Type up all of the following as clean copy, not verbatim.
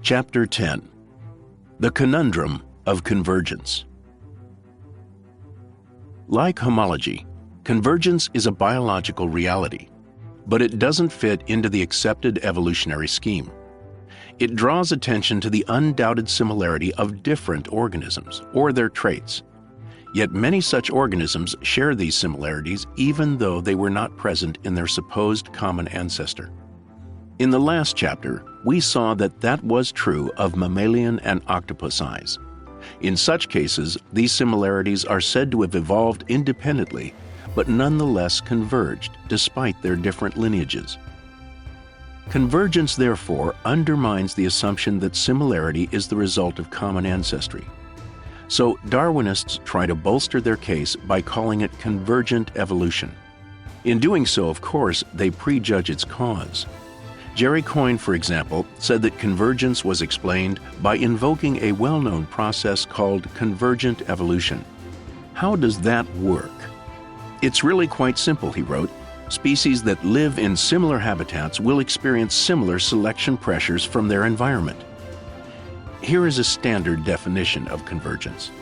Chapter 10. The Conundrum of Convergence. Like homology, convergence is a biological reality, but it doesn't fit into the accepted evolutionary scheme. It draws attention to the undoubted similarity of different organisms or their traits. Yet many such organisms share these similarities even though they were not present in their supposed common ancestor. In the last chapter, we saw that was true of mammalian and octopus eyes. In such cases, these similarities are said to have evolved independently, but nonetheless converged despite their different lineages. Convergence, therefore, undermines the assumption that similarity is the result of common ancestry. So Darwinists try to bolster their case by calling it convergent evolution. In doing so, of course, they prejudge its cause. Jerry Coyne, for example, said that convergence was explained by invoking a well-known process called convergent evolution. How does that work? It's really quite simple, he wrote. Species that live in similar habitats will experience similar selection pressures from their environment. Here is a standard definition of convergence.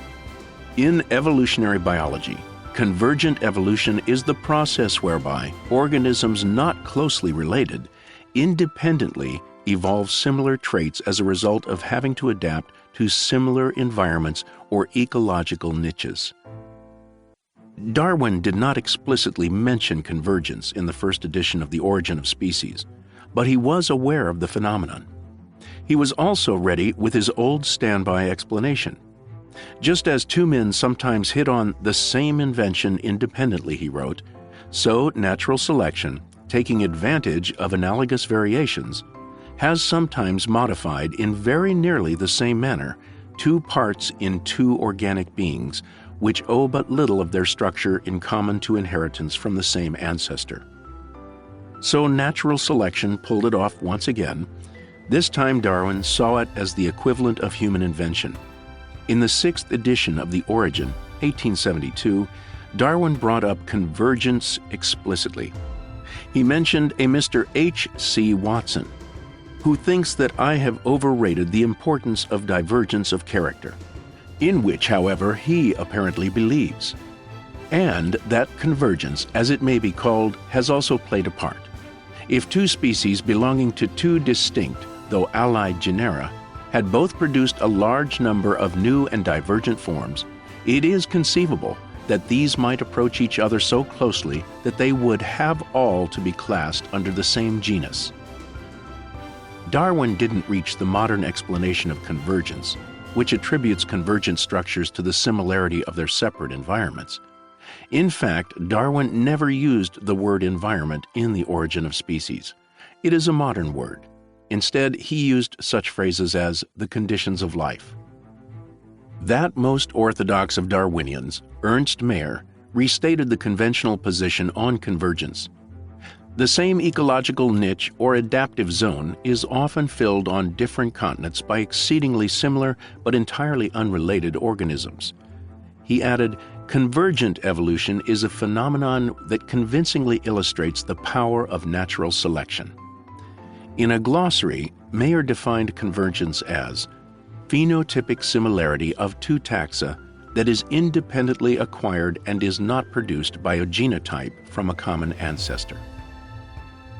In evolutionary biology, convergent evolution is the process whereby organisms not closely related independently evolve similar traits as a result of having to adapt to similar environments or ecological niches. Darwin did not explicitly mention convergence in the first edition of The Origin of Species, but he was aware of the phenomenon. He was also ready with his old standby explanation. Just as two men sometimes hit on the same invention independently, he wrote, so natural selection, taking advantage of analogous variations, has sometimes modified in very nearly the same manner two parts in two organic beings which owe but little of their structure in common to inheritance from the same ancestor. So natural selection pulled it off once again. This time Darwin saw it as the equivalent of human invention. In the sixth edition of The Origin, 1872, Darwin brought up convergence explicitly. He mentioned a Mr. H.C. Watson, who thinks that I have overrated the importance of divergence of character, in which, however, he apparently believes, and that convergence, as it may be called, has also played a part. If two species belonging to two distinct, though allied genera, had both produced a large number of new and divergent forms, it is conceivable that these might approach each other so closely that they would have all to be classed under the same genus. Darwin didn't reach the modern explanation of convergence, which attributes convergent structures to the similarity of their separate environments. In fact, Darwin never used the word environment in The Origin of Species. It is a modern word. Instead, he used such phrases as the conditions of life. That most orthodox of Darwinians, Ernst Mayr, restated the conventional position on convergence. The same ecological niche or adaptive zone is often filled on different continents by exceedingly similar but entirely unrelated organisms. He added, convergent evolution is a phenomenon that convincingly illustrates the power of natural selection. In a glossary, Mayr defined convergence as phenotypic similarity of two taxa that is independently acquired and is not produced by a genotype from a common ancestor.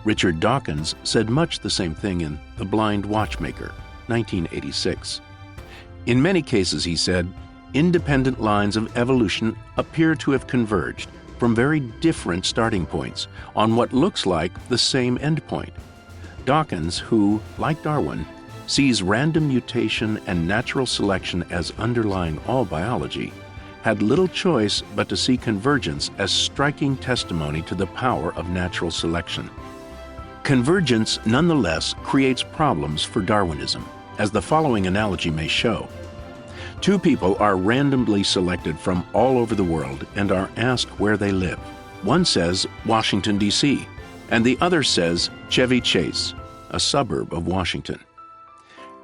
Richard Dawkins said much the same thing in The Blind Watchmaker, 1986. In many cases, he said, independent lines of evolution appear to have converged from very different starting points on what looks like the same endpoint. Dawkins, who, like Darwin, sees random mutation and natural selection as underlying all biology, had little choice but to see convergence as striking testimony to the power of natural selection. Convergence, nonetheless, creates problems for Darwinism, as the following analogy may show. Two people are randomly selected from all over the world and are asked where they live. One says Washington, D.C., and the other says Chevy Chase, a suburb of Washington.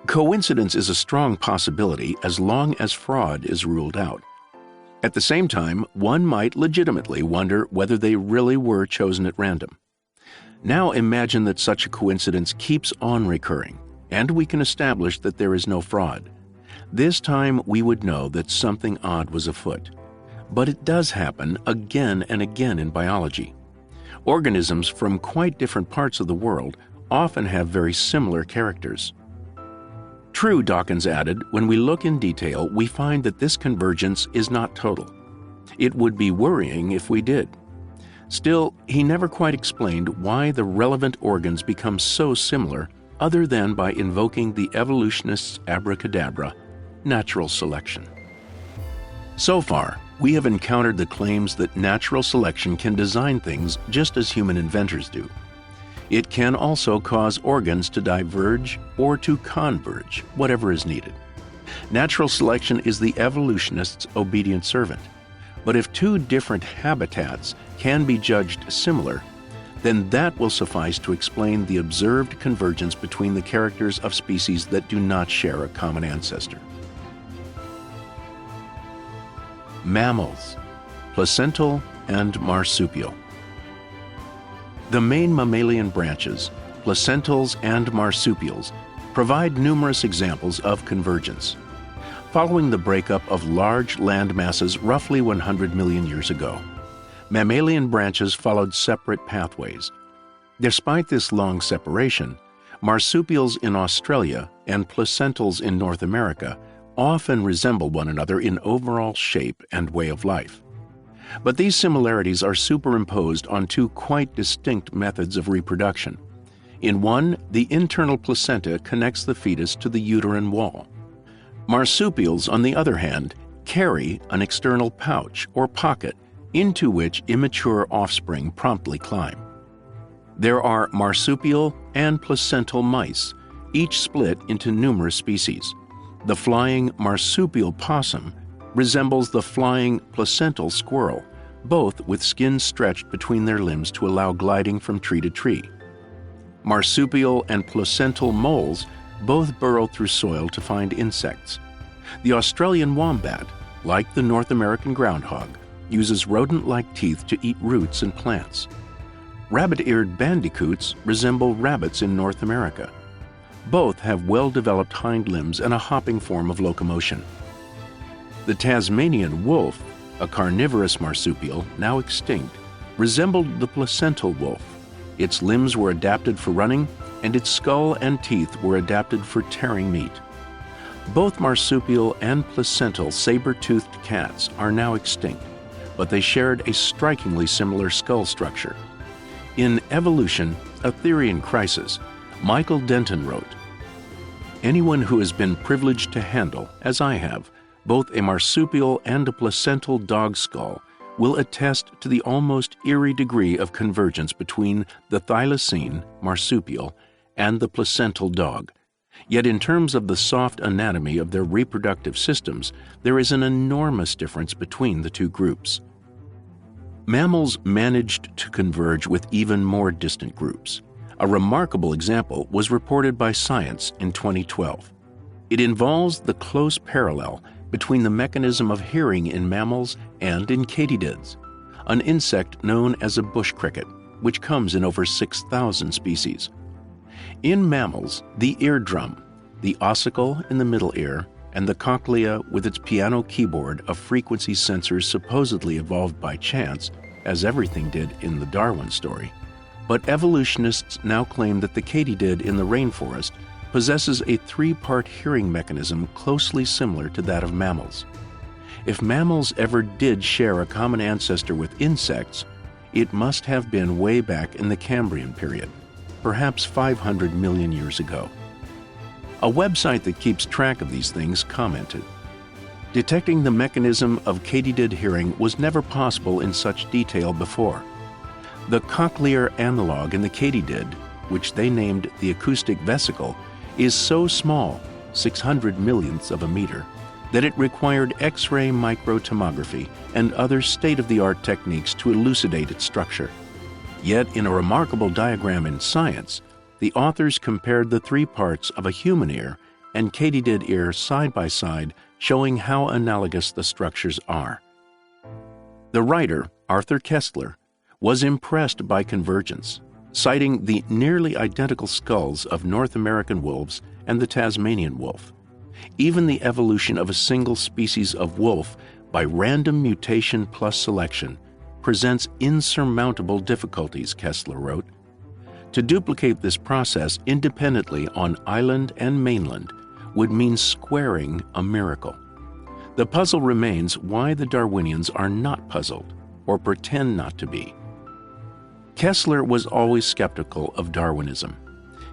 Coincidence is a strong possibility as long as fraud is ruled out. At the same time, one might legitimately wonder whether they really were chosen at random. Now imagine that such a coincidence keeps on recurring, and we can establish that there is no fraud. This time we would know that something odd was afoot. But it does happen again and again in biology. Organisms from quite different parts of the world often have very similar characters. True, Dawkins added, when we look in detail, we find that this convergence is not total. It would be worrying if we did. Still, he never quite explained why the relevant organs become so similar other than by invoking the evolutionists' abracadabra, natural selection. So far, we have encountered the claims that natural selection can design things just as human inventors do. It can also cause organs to diverge or to converge, whatever is needed. Natural selection is the evolutionist's obedient servant. But if two different habitats can be judged similar, then that will suffice to explain the observed convergence between the characters of species that do not share a common ancestor. Mammals, placental and marsupial. The main mammalian branches, placentals and marsupials, provide numerous examples of convergence. Following the breakup of large land masses roughly 100 million years ago, mammalian branches followed separate pathways. Despite this long separation, marsupials in Australia and placentals in North America often resemble one another in overall shape and way of life. But these similarities are superimposed on two quite distinct methods of reproduction. In one, the internal placenta connects the fetus to the uterine wall. Marsupials, on the other hand, carry an external pouch or pocket into which immature offspring promptly climb. There are marsupial and placental mice, each split into numerous species. The flying marsupial possum resembles the flying placental squirrel, both with skin stretched between their limbs to allow gliding from tree to tree. Marsupial and placental moles both burrow through soil to find insects. The Australian wombat, like the North American groundhog, uses rodent-like teeth to eat roots and plants. Rabbit-eared bandicoots resemble rabbits in North America. Both have well-developed hind limbs and a hopping form of locomotion. The Tasmanian wolf, a carnivorous marsupial now extinct, resembled the placental wolf. Its limbs were adapted for running, and its skull and teeth were adapted for tearing meat. Both marsupial and placental saber-toothed cats are now extinct, but they shared a strikingly similar skull structure. In Evolution, a Theory in Crisis, Michael Denton wrote, "Anyone who has been privileged to handle, as I have, both a marsupial and a placental dog skull will attest to the almost eerie degree of convergence between the thylacine, marsupial, and the placental dog. Yet in terms of the soft anatomy of their reproductive systems, there is an enormous difference between the two groups." Mammals managed to converge with even more distant groups. A remarkable example was reported by Science in 2012. It involves the close parallel between the mechanism of hearing in mammals and in katydids, an insect known as a bush cricket, which comes in over 6,000 species. In mammals, the eardrum, the ossicle in the middle ear, and the cochlea with its piano keyboard of frequency sensors supposedly evolved by chance, as everything did in the Darwin story. But evolutionists now claim that the katydid in the rainforest possesses a three-part hearing mechanism closely similar to that of mammals. If mammals ever did share a common ancestor with insects, it must have been way back in the Cambrian period, perhaps 500 million years ago. A website that keeps track of these things commented, "Detecting the mechanism of katydid hearing was never possible in such detail before. The cochlear analog in the katydid, which they named the acoustic vesicle, is so small, 600 millionths of a meter, that it required X-ray microtomography and other state-of-the-art techniques to elucidate its structure. Yet in a remarkable diagram in Science, the authors compared the three parts of a human ear and katydid ear side by side, showing how analogous the structures are." The writer, Arthur Koestler, was impressed by convergence. citing the nearly identical skulls of North American wolves and the Tasmanian wolf. Even the evolution of a single species of wolf by random mutation plus selection presents insurmountable difficulties, Kessler wrote. To duplicate this process independently on island and mainland would mean squaring a miracle. The puzzle remains why the Darwinians are not puzzled, or pretend not to be. Kessler was always skeptical of Darwinism.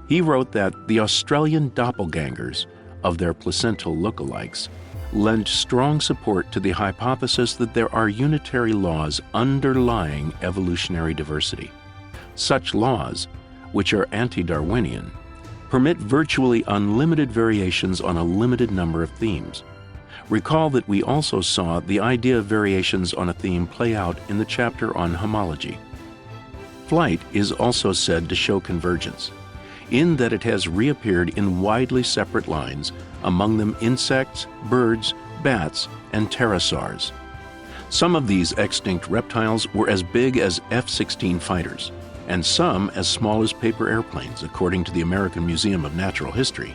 He wrote that the Australian doppelgangers of their placental lookalikes lend strong support to the hypothesis that there are unitary laws underlying evolutionary diversity. Such laws, which are anti-Darwinian, permit virtually unlimited variations on a limited number of themes. Recall that we also saw the idea of variations on a theme play out in the chapter on homology. Flight is also said to show convergence, in that it has reappeared in widely separate lines, among them insects, birds, bats, and pterosaurs. Some of these extinct reptiles were as big as F-16 fighters, and some as small as paper airplanes, according to the American Museum of Natural History.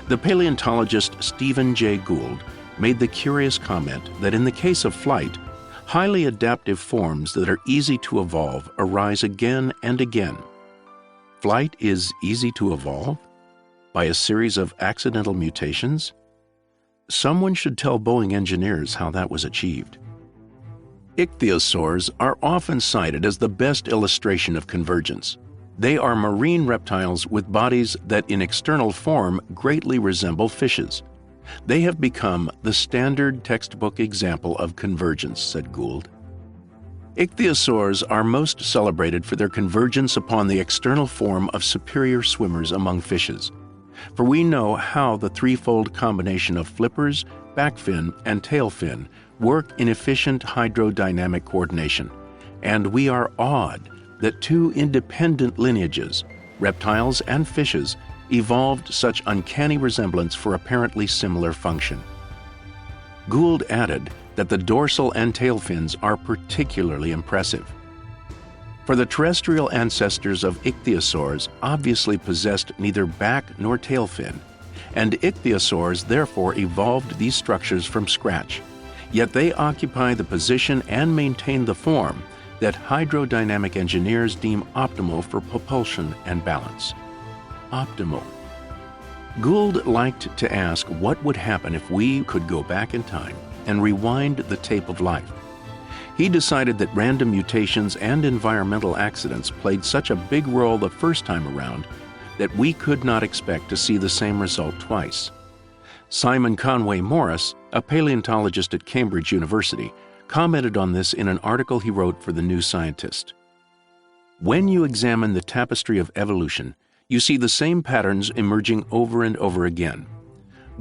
The paleontologist Stephen Jay Gould made the curious comment that in the case of flight, highly adaptive forms that are easy to evolve arise again and again. Flight is easy to evolve? By a series of accidental mutations? Someone should tell Boeing engineers how that was achieved. Ichthyosaurs are often cited as the best illustration of convergence. They are marine reptiles with bodies that in external form greatly resemble fishes. They have become the standard textbook example of convergence, said Gould. Ichthyosaurs are most celebrated for their convergence upon the external form of superior swimmers among fishes. For we know how the threefold combination of flippers, backfin, and tailfin work in efficient hydrodynamic coordination, and we are awed that two independent lineages, reptiles and fishes, evolved such uncanny resemblance for apparently similar function. Gould added that the dorsal and tail fins are particularly impressive. For the terrestrial ancestors of ichthyosaurs obviously possessed neither back nor tail fin, and ichthyosaurs therefore evolved these structures from scratch, yet they occupy the position and maintain the form that hydrodynamic engineers deem optimal for propulsion and balance. Optimal. Gould liked to ask what would happen if we could go back in time and rewind the tape of life. He decided that random mutations and environmental accidents played such a big role the first time around that we could not expect to see the same result twice. Simon Conway Morris, a paleontologist at Cambridge University, commented on this in an article he wrote for The New Scientist. When you examine the tapestry of evolution, you see the same patterns emerging over and over again.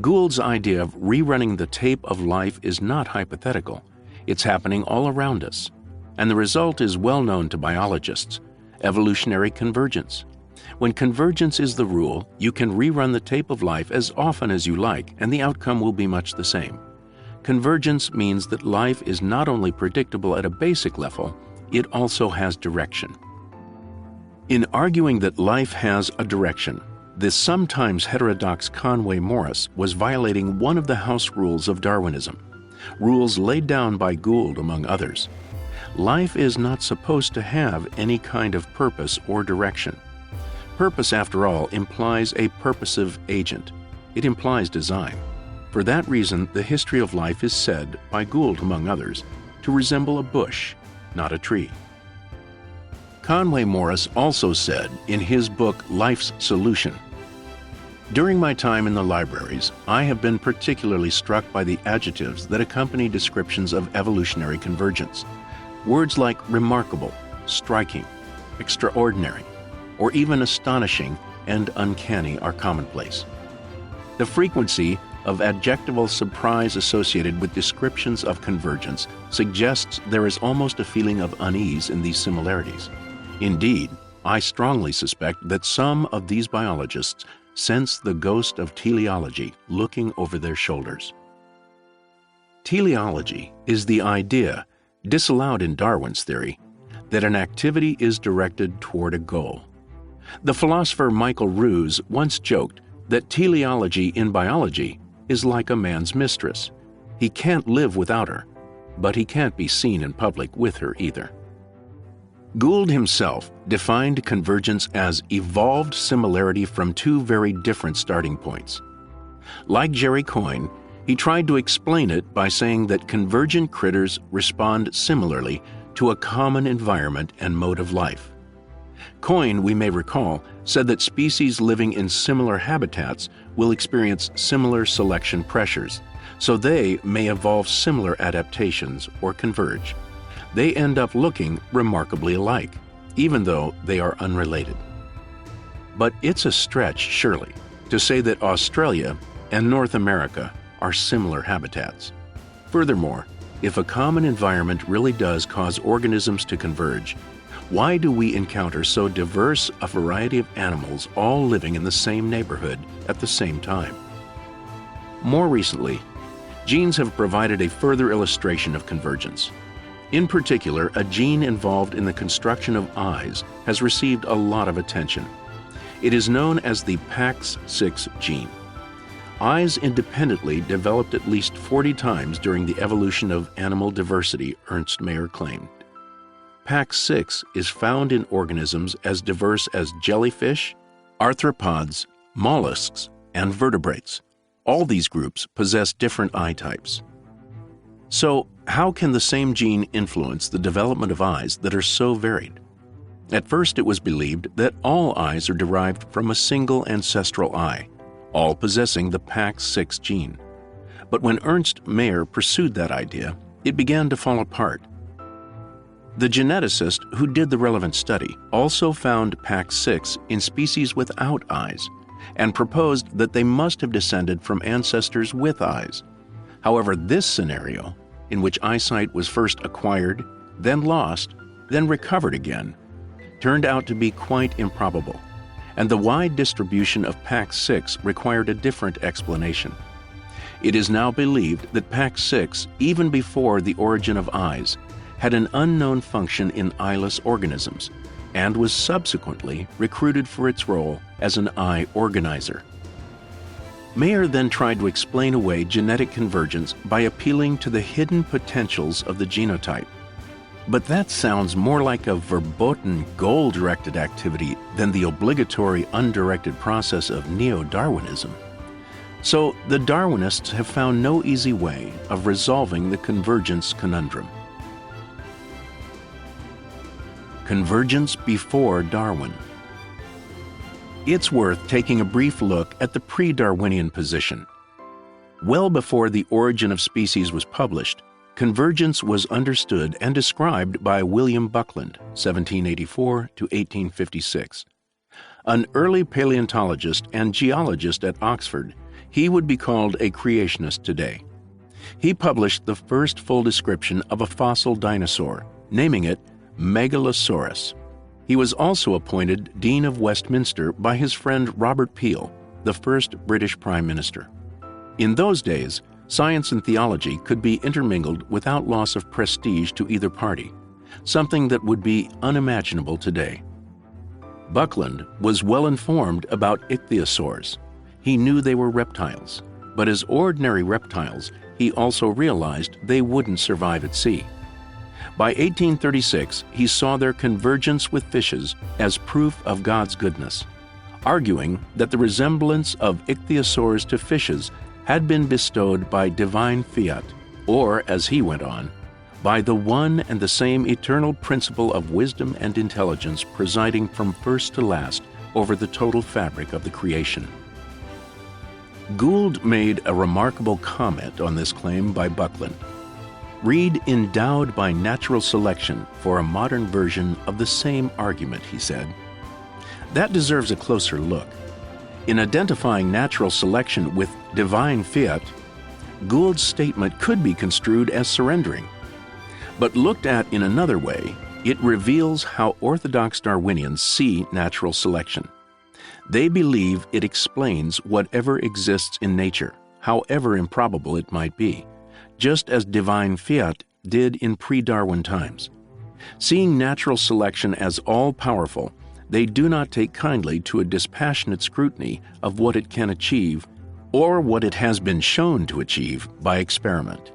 Gould's idea of rerunning the tape of life is not hypothetical. It's happening all around us. And the result is well known to biologists: evolutionary convergence. When convergence is the rule, you can rerun the tape of life as often as you like, and the outcome will be much the same. Convergence means that life is not only predictable at a basic level, it also has direction. In arguing that life has a direction, the sometimes heterodox Conway Morris was violating one of the house rules of Darwinism, rules laid down by Gould among others. Life is not supposed to have any kind of purpose or direction. Purpose, after all, implies a purposive agent. It implies design. For that reason, the history of life is said, by Gould among others, to resemble a bush, not a tree. Conway Morris also said in his book Life's Solution, "During my time in the libraries, I have been particularly struck by the adjectives that accompany descriptions of evolutionary convergence. Words like remarkable, striking, extraordinary, or even astonishing and uncanny are commonplace. The frequency of adjectival surprise associated with descriptions of convergence suggests there is almost a feeling of unease in these similarities. Indeed, I strongly suspect that some of these biologists sense the ghost of teleology looking over their shoulders." Teleology is the idea, disallowed in Darwin's theory, that an activity is directed toward a goal. The philosopher Michael Ruse once joked that teleology in biology is like a man's mistress. He can't live without her, but he can't be seen in public with her either. Gould himself defined convergence as evolved similarity from two very different starting points. Like Jerry Coyne, he tried to explain it by saying that convergent critters respond similarly to a common environment and mode of life. Coyne, we may recall, said that species living in similar habitats will experience similar selection pressures, so they may evolve similar adaptations or converge. They end up looking remarkably alike, even though they are unrelated. But it's a stretch, surely, to say that Australia and North America are similar habitats. Furthermore, if a common environment really does cause organisms to converge, why do we encounter so diverse a variety of animals all living in the same neighborhood at the same time? More recently, genes have provided a further illustration of convergence. In particular, a gene involved in the construction of eyes has received a lot of attention. It is known as the PAX6 gene. Eyes independently developed at least 40 times during the evolution of animal diversity, Ernst Mayr claimed. PAX6 is found in organisms as diverse as jellyfish, arthropods, mollusks, and vertebrates. All these groups possess different eye types. So, how can the same gene influence the development of eyes that are so varied? At first, it was believed that all eyes are derived from a single ancestral eye, all possessing the PAX6 gene. But when Ernst Mayr pursued that idea, it began to fall apart. The geneticist who did the relevant study also found PAX6 in species without eyes and proposed that they must have descended from ancestors with eyes. However, this scenario, in which eyesight was first acquired, then lost, then recovered again, turned out to be quite improbable, and the wide distribution of PAX6 required a different explanation. It is now believed that PAX6, even before the origin of eyes, had an unknown function in eyeless organisms, and was subsequently recruited for its role as an eye organizer. Mayr then tried to explain away genetic convergence by appealing to the hidden potentials of the genotype. But that sounds more like a verboten goal-directed activity than the obligatory undirected process of neo-Darwinism. So the Darwinists have found no easy way of resolving the convergence conundrum. Convergence before Darwin. It's worth taking a brief look at the pre-Darwinian position. Well before The Origin of Species was published, convergence was understood and described by William Buckland, 1784 to 1856. An early paleontologist and geologist at Oxford, he would be called a creationist today. He published the first full description of a fossil dinosaur, naming it Megalosaurus. He was also appointed Dean of Westminster by his friend Robert Peel, the first British Prime Minister. In those days, science and theology could be intermingled without loss of prestige to either party, something that would be unimaginable today. Buckland was well informed about ichthyosaurs. He knew they were reptiles, but as ordinary reptiles, he also realized they wouldn't survive at sea. By 1836, he saw their convergence with fishes as proof of God's goodness, arguing that the resemblance of ichthyosaurs to fishes had been bestowed by divine fiat, or, as he went on, by the one and the same eternal principle of wisdom and intelligence presiding from first to last over the total fabric of the creation. Gould made a remarkable comment on this claim by Buckland. Read Endowed by Natural Selection for a modern version of the same argument, he said. That deserves a closer look. In identifying natural selection with divine fiat, Gould's statement could be construed as surrendering. But looked at in another way, it reveals how orthodox Darwinians see natural selection. They believe it explains whatever exists in nature, however improbable it might be, just as divine fiat did in pre-Darwin times. Seeing natural selection as all-powerful, they do not take kindly to a dispassionate scrutiny of what it can achieve or what it has been shown to achieve by experiment.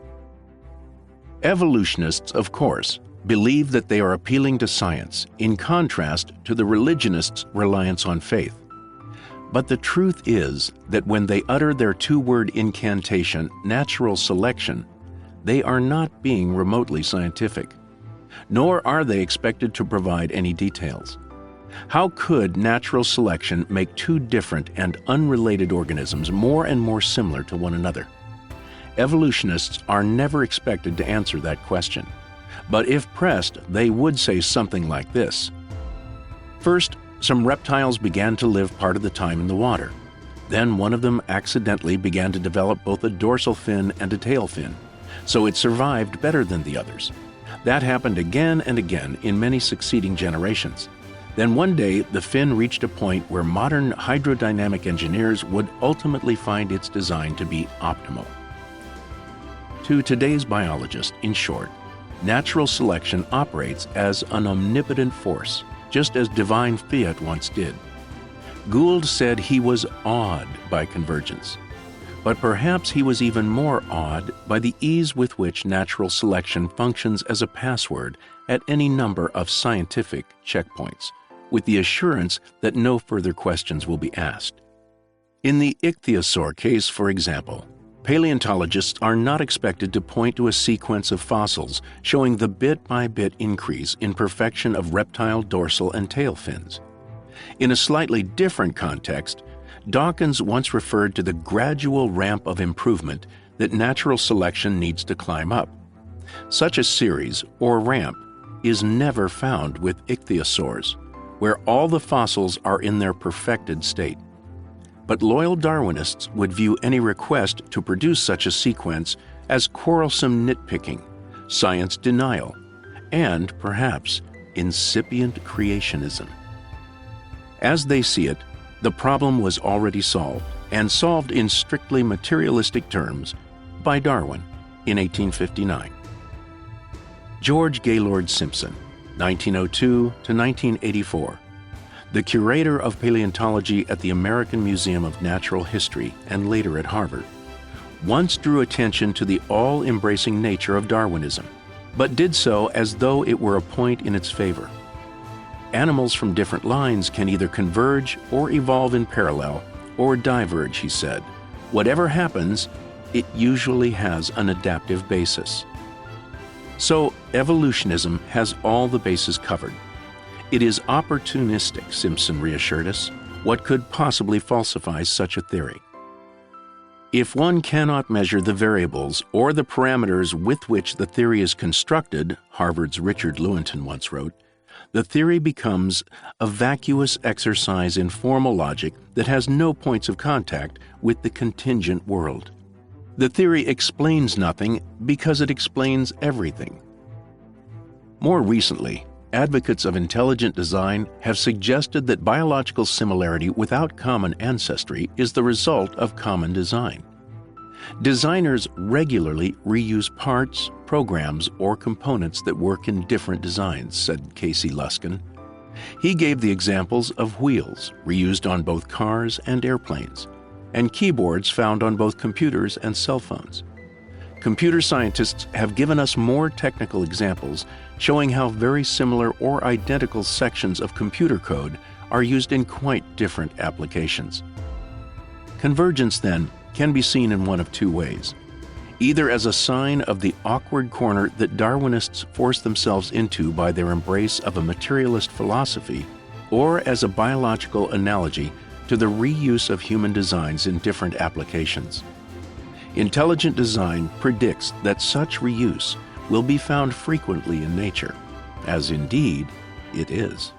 Evolutionists, of course, believe that they are appealing to science, in contrast to the religionists' reliance on faith. But the truth is that when they utter their two-word incantation, natural selection, they are not being remotely scientific, nor are they expected to provide any details. How could natural selection make two different and unrelated organisms more and more similar to one another? Evolutionists are never expected to answer that question, but if pressed, they would say something like this. First, some reptiles began to live part of the time in the water. Then one of them accidentally began to develop both a dorsal fin and a tail fin, so it survived better than the others. That happened again and again in many succeeding generations. Then one day, the fin reached a point where modern hydrodynamic engineers would ultimately find its design to be optimal. To today's biologist, in short, natural selection operates as an omnipotent force, just as divine fiat once did. Gould said he was awed by convergence, but perhaps he was even more awed by the ease with which natural selection functions as a password at any number of scientific checkpoints, with the assurance that no further questions will be asked. In the ichthyosaur case, for example, paleontologists are not expected to point to a sequence of fossils showing the bit-by-bit increase in perfection of reptile dorsal and tail fins. In a slightly different context, Dawkins once referred to the gradual ramp of improvement that natural selection needs to climb up. Such a series, or ramp, is never found with ichthyosaurs, where all the fossils are in their perfected state. But loyal Darwinists would view any request to produce such a sequence as quarrelsome nitpicking, science denial, and, perhaps, incipient creationism. As they see it, the problem was already solved, and solved in strictly materialistic terms, by Darwin in 1859. George Gaylord Simpson, 1902 to 1984, the curator of paleontology at the American Museum of Natural History and later at Harvard, once drew attention to the all-embracing nature of Darwinism, but did so as though it were a point in its favor. Animals from different lines can either converge or evolve in parallel or diverge, he said. Whatever happens, it usually has an adaptive basis. So, evolutionism has all the bases covered. It is opportunistic, Simpson reassured us. What could possibly falsify such a theory? If one cannot measure the variables or the parameters with which the theory is constructed, Harvard's Richard Lewontin once wrote, the theory becomes a vacuous exercise in formal logic that has no points of contact with the contingent world. The theory explains nothing because it explains everything. More recently, advocates of intelligent design have suggested that biological similarity without common ancestry is the result of common design. Designers regularly reuse parts, programs, or components that work in different designs, said Casey Luskin. He gave the examples of wheels, reused on both cars and airplanes, and keyboards found on both computers and cell phones. Computer scientists have given us more technical examples showing how very similar or identical sections of computer code are used in quite different applications. Convergence, then, can be seen in one of two ways: either as a sign of the awkward corner that Darwinists force themselves into by their embrace of a materialist philosophy, or as a biological analogy to the reuse of human designs in different applications. Intelligent design predicts that such reuse will be found frequently in nature, as indeed it is.